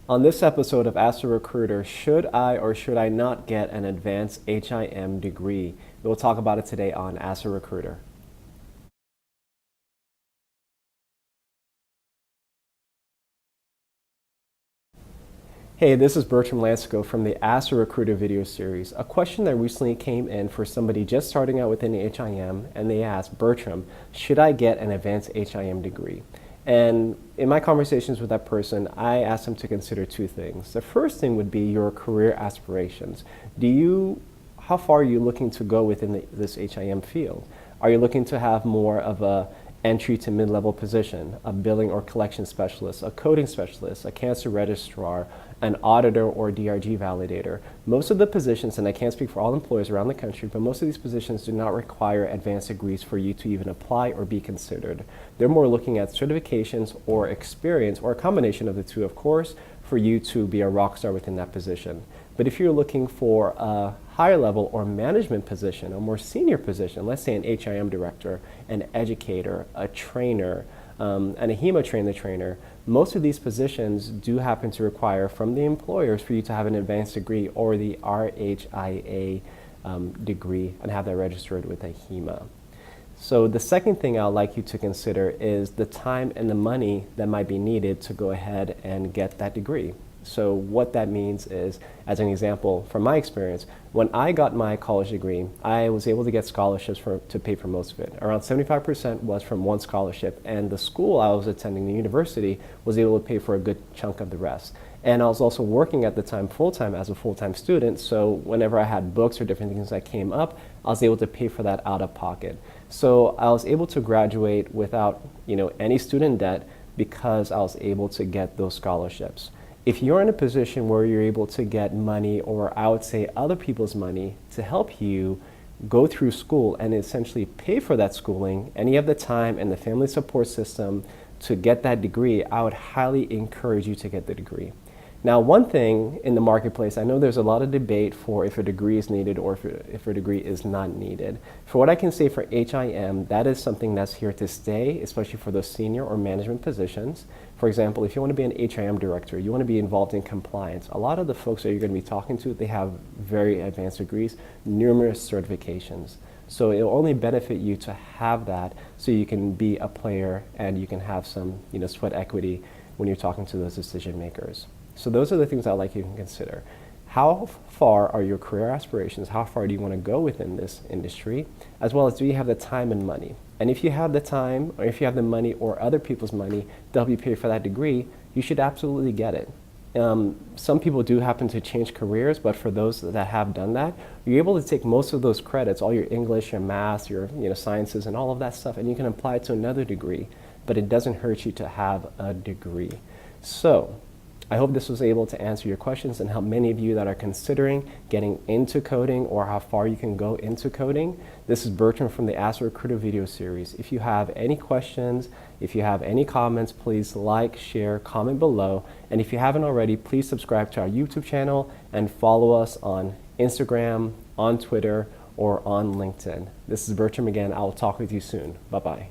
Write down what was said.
On this episode of Ask a Recruiter, should I or should I not get an advanced H.I.M degree? We'll talk about it today on Ask a Recruiter. Hey, this is Bertram Lansiquot from the Ask a Recruiter video series. A question that recently came in for somebody just starting out within the H.I.M, and they asked, Bertram, should I get an advanced H.I.M degree? And in my conversations with that person, I asked them to consider two things. The first thing would be your career aspirations. How far are you looking to go within this H.I.M field? Are you looking to have more of a entry to mid-level position, a billing or collection specialist, a coding specialist, a cancer registrar, an auditor or DRG validator? Most of the positions, and I can't speak for all employers around the country, but most of these positions do not require advanced degrees for you to even apply or be considered. They're more looking at certifications or experience, or a combination of the two, of course, for you to be a rock star within that position. But if you're looking for a higher level or management position, a more senior position, let's say an H.I.M director, an educator, a trainer, and a HEMA trainer, most of these positions do happen to require from the employers for you to have an advanced degree or the RHIA degree and have that registered with a HEMA. So the second thing I'd like you to consider is the time and the money that might be needed to go ahead and get that degree. So what that means is, as an example, from my experience, when I got my college degree, I was able to get scholarships to pay for most of it. Around 75% was from one scholarship, and the school I was attending, the university, was able to pay for a good chunk of the rest. And I was also working at the time full-time as a full-time student, so whenever I had books or different things that came up, I was able to pay for that out of pocket. So I was able to graduate without, any student debt because I was able to get those scholarships. If you're in a position where you're able to get money, or I would say other people's money, to help you go through school and essentially pay for that schooling, and you have the time and the family support system to get that degree, I would highly encourage you to get the degree. Now, one thing in the marketplace, I know there's a lot of debate for if a degree is needed or if a degree is not needed. For what I can say for H.I.M, that is something that's here to stay, especially for those senior or management positions. For example, if you want to be an H.I.M director, you want to be involved in compliance, a lot of the folks that you're going to be talking to, they have very advanced degrees, numerous certifications. So it'll only benefit you to have that so you can be a player and you can have some sweat equity when you're talking to those decision makers. So those are the things I'd like you to consider. How far are your career aspirations? How far do you want to go within this industry? As well as, do you have the time and money? And if you have the time, or if you have the money or other people's money to help you pay for that degree, you should absolutely get it. Some people do happen to change careers, but for those that have done that, you're able to take most of those credits, all your English, your math, your sciences, and all of that stuff, and you can apply it to another degree, but it doesn't hurt you to have a degree. So I hope this was able to answer your questions and help many of you that are considering getting into coding or how far you can go into coding. This is Bertram from the Ask a Recruiter video series. If you have any questions, if you have any comments, please like, share, comment below. And if you haven't already, please subscribe to our YouTube channel and follow us on Instagram, on Twitter, or on LinkedIn. This is Bertram again. I will talk with you soon. Bye-bye.